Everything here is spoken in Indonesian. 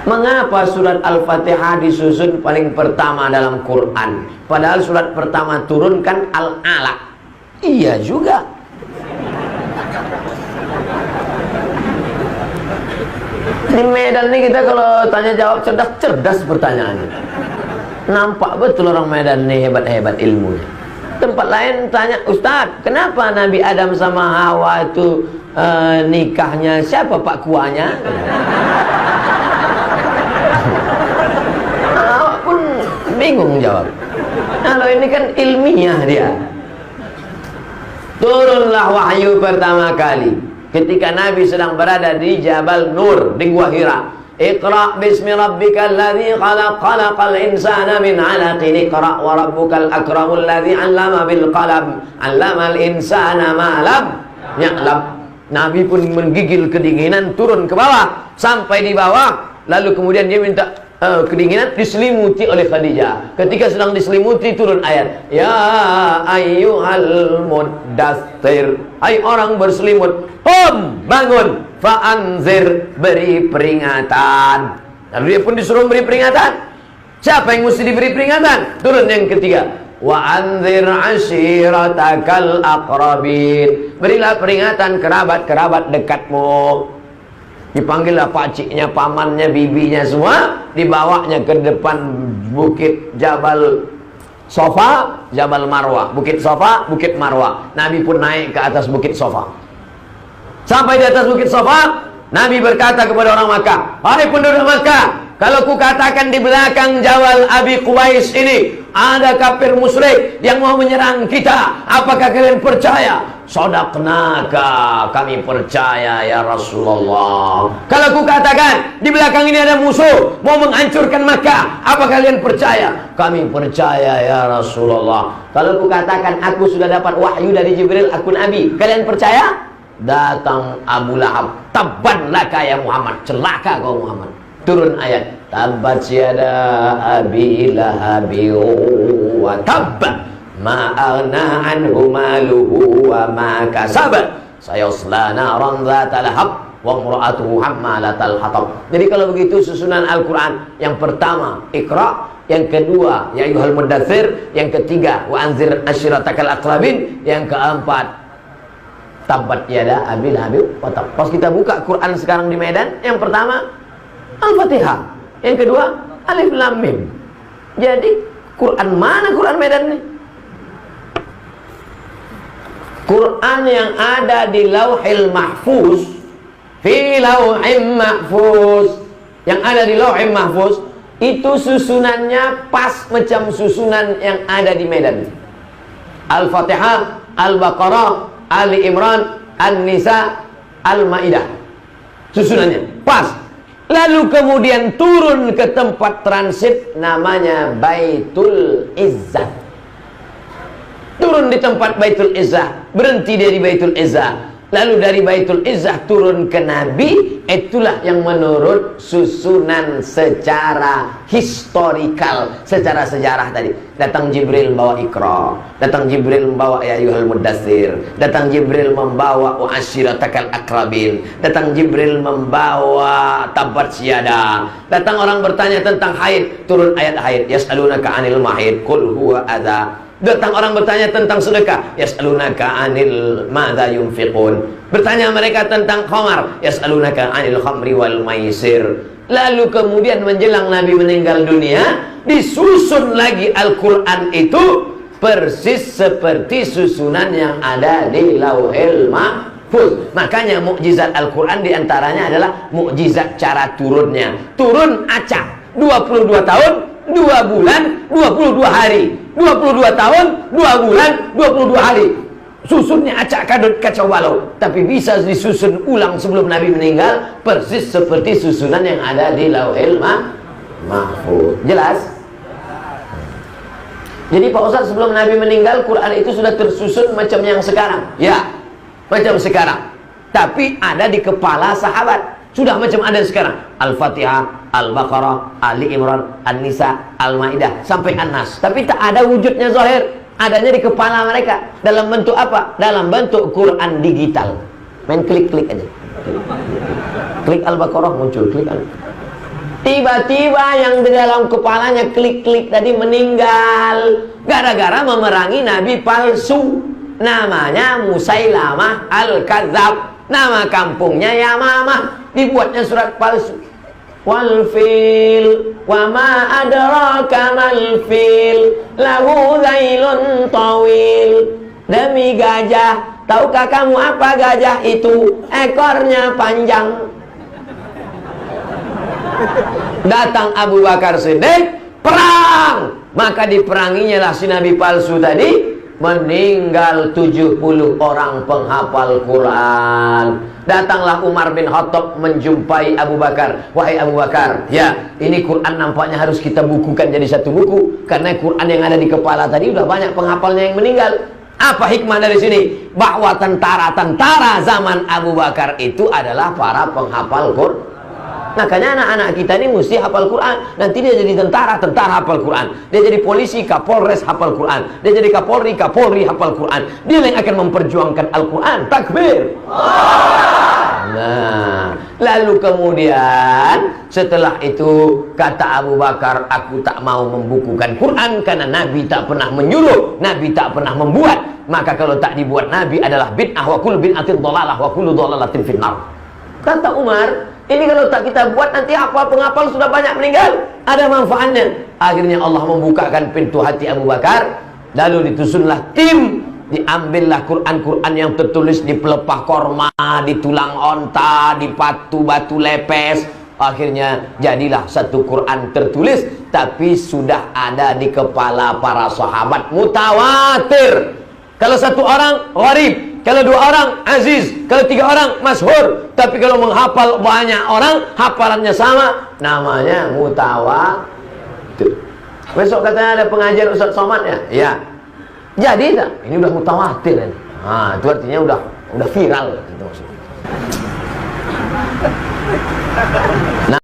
Mengapa surat Al-Fatihah disusun paling pertama dalam Quran? Padahal surat pertama turun kan Al-Alaq. Iya juga. Di Medan nih kita kalau tanya jawab cerdas pertanyaannya. Nampak betul orang Medan nih hebat-hebat ilmunya. Tempat lain tanya, Ustadz, kenapa Nabi Adam sama Hawa itu nikahnya siapa pak kuahnya? Awak pun bingung jawab. Kalau ini kan ilmiah dia. Turunlah wahyu pertama kali ketika Nabi sedang berada di Jabal Nur di Gua Hira. Iqra bismi rabbikal ladzi khalaq, khalaqal insana min 'alaqin, iqra wa rabbukal akramul ladzi 'allama bil qalam, 'allamal insana ma lam ya'lam. Nabi pun menggigil kedinginan, turun ke bawah sampai di bawah, lalu kemudian dia minta kedinginan, diselimuti oleh Khadijah. Ketika sedang diselimuti turun ayat, ya ayyuhal muddatsir, hai orang berselimut, bangun, fa'anzir, beri peringatan. Lalu dia pun disuruh beri peringatan. Siapa yang mesti diberi peringatan? Turun yang ketiga, wa anzir ashiratakal aqrabin, berilah peringatan kerabat-kerabat dekatmu. Dipanggillah pakciknya, pamannya, bibinya semua, dibawanya ke depan bukit Jabal Sofa, Jabal Marwah. Bukit Sofa, Bukit Marwah. Nabi pun naik ke atas bukit Sofa. Sampai di atas bukit Sofa, Nabi berkata kepada orang Makkah, hai penduduk Makkah, kalau ku katakan di belakang Jabal Abi Quwais ini ada kafir musyrik yang mau menyerang kita, apakah kalian percaya? Sadaqnaka, kami percaya ya Rasulullah. Kalau ku katakan di belakang ini ada musuh mau menghancurkan Makkah, apa kalian percaya? Kami percaya ya Rasulullah. Kalau ku katakan aku sudah dapat wahyu dari Jibril, aku Nabi, kalian percaya? Datang Abu Lahab, tabban laka ya Muhammad, celaka kau Muhammad. Turun ayat, tabbat yada abi lahabi wa tabba ma aghna anhu maluhu wa ma kasaba sayasla naran dzata lahab wa imra'atuhu hammalatal hatab. Jadi kalau begitu susunan Al-Qur'an, yang pertama Iqra, yang kedua ya ayyuhal muddatsir, yang ketiga wa anzir ashiratakal aqrabin, yang keempat tabbat yada abi lahabi wa tab. Pas kita buka Quran sekarang di Medan, yang pertama Al-Fatihah, yang kedua Alif Lam Mim. Jadi Quran mana Quran Medan nih? Quran yang ada di Lauhil Mahfuz, fi Lauhil Mahfuz, yang ada di Lauhil Mahfuz itu susunannya pas macam susunan yang ada di Medan. Al-Fatihah, Al-Baqarah, Ali Imran, An-Nisa, Al-Maidah. Susunannya pas. Lalu kemudian turun ke tempat transit namanya Baitul Izzah. Turun di tempat Baitul Izzah, berhenti dari Baitul Izzah. Lalu dari Baitul Izzah turun ke Nabi. Itulah yang menurut susunan secara historikal, secara sejarah tadi. Datang Jibril membawa Iqra, datang Jibril membawa ya ayyuhal muddatsir, datang Jibril membawa wa ashiratakal aqrabin, datang Jibril membawa tabbat yada. Datang orang bertanya tentang haid, turun ayat haid, yas'alunaka 'anil mahid qul huwa adza. Datang orang bertanya tentang sedekah, yas'alunaka 'anil madza yunfiqun. Bertanya mereka tentang khamar, yas'alunaka 'anil khamri wal maisir. Lalu kemudian menjelang Nabi meninggal dunia, disusun lagi Al-Qur'an itu persis seperti susunan yang ada di Lauhil Mahfuz. Makanya mukjizat Al-Qur'an diantaranya adalah mukjizat cara turunnya. Turun acak 22 tahun 2 bulan 22 hari, 22 tahun 2 bulan 22 hari. Susunnya acak kadut kacau balau, tapi bisa disusun ulang sebelum Nabi meninggal persis seperti susunan yang ada di Lauhil Mahfuz. Jelas? Jadi Pak Ustaz, sebelum Nabi meninggal Quran itu sudah tersusun macam yang sekarang? Ya, macam sekarang. Tapi ada di kepala sahabat. Sudah macam ada sekarang. Al-Fatihah, Al-Baqarah, Ali Imran, An-Nisa, Al-Maidah sampai An-Nas. Tapi tak ada wujudnya zahir. Adanya di kepala mereka. Dalam bentuk apa? Dalam bentuk Quran digital. Main klik-klik aja. Klik Al-Baqarah muncul, klik Al. Tiba-tiba yang di dalam kepalanya klik-klik tadi meninggal gara-gara memerangi nabi palsu. Namanya Musailamah Al-Kadzab. Nama kampungnya Yamamah. Dibuatnya surat palsu. Wal fil wa ma adraka mal fil lahu zailun tawil. Demi gajah, tahukah kamu apa gajah itu? Ekornya panjang. Datang Abu Bakar Siddiq, perang. Maka diperanginya lah si nabi palsu tadi. Meninggal 70 orang penghafal Quran. Datanglah Umar bin Khattab menjumpai Abu Bakar. Wahai Abu Bakar, ya, ini Quran nampaknya harus kita bukukan jadi satu buku. Karena Quran yang ada di kepala tadi udah banyak penghafalnya yang meninggal. Apa hikmah dari sini? Bahwa tentara-tentara zaman Abu Bakar itu adalah para penghafal Quran. Makanya anak-anak kita ini mesti hafal Quran. Nanti dia jadi tentara hafal Quran. Dia jadi polisi, kapolres hafal Quran. Dia jadi kapolri hafal Quran. Dia yang akan memperjuangkan Al-Quran. Takbir. Nah, lalu kemudian setelah itu kata Abu Bakar, aku tak mau membukukan Quran karena Nabi tak pernah menyuruh, Nabi tak pernah membuat. Maka kalau tak dibuat Nabi adalah bid'ah, wa kullu bid'atin dhalalah wa kullu dhalalatin finnar. Kata Umar, ini kalau tak kita buat nanti hafal penghafal sudah banyak meninggal. Ada manfaatnya. Akhirnya Allah membukakan pintu hati Abu Bakar. Lalu ditusunlah tim. Diambillah Quran-Quran yang tertulis di pelepah korma, di tulang onta, di batu lepes. Akhirnya jadilah satu Quran tertulis. Tapi sudah ada di kepala para sahabat. Mutawatir. Kalau satu orang gharib, kalau dua orang aziz, kalau tiga orang masyhur. Tapi kalau menghafal banyak orang, hafalannya sama, namanya mutawatir. Besok katanya ada pengajian Ustaz Somad ya? Iya. Jadi tak? Ini udah mutawatir ini. Nah, itu artinya udah viral gitu maksudnya. Nah,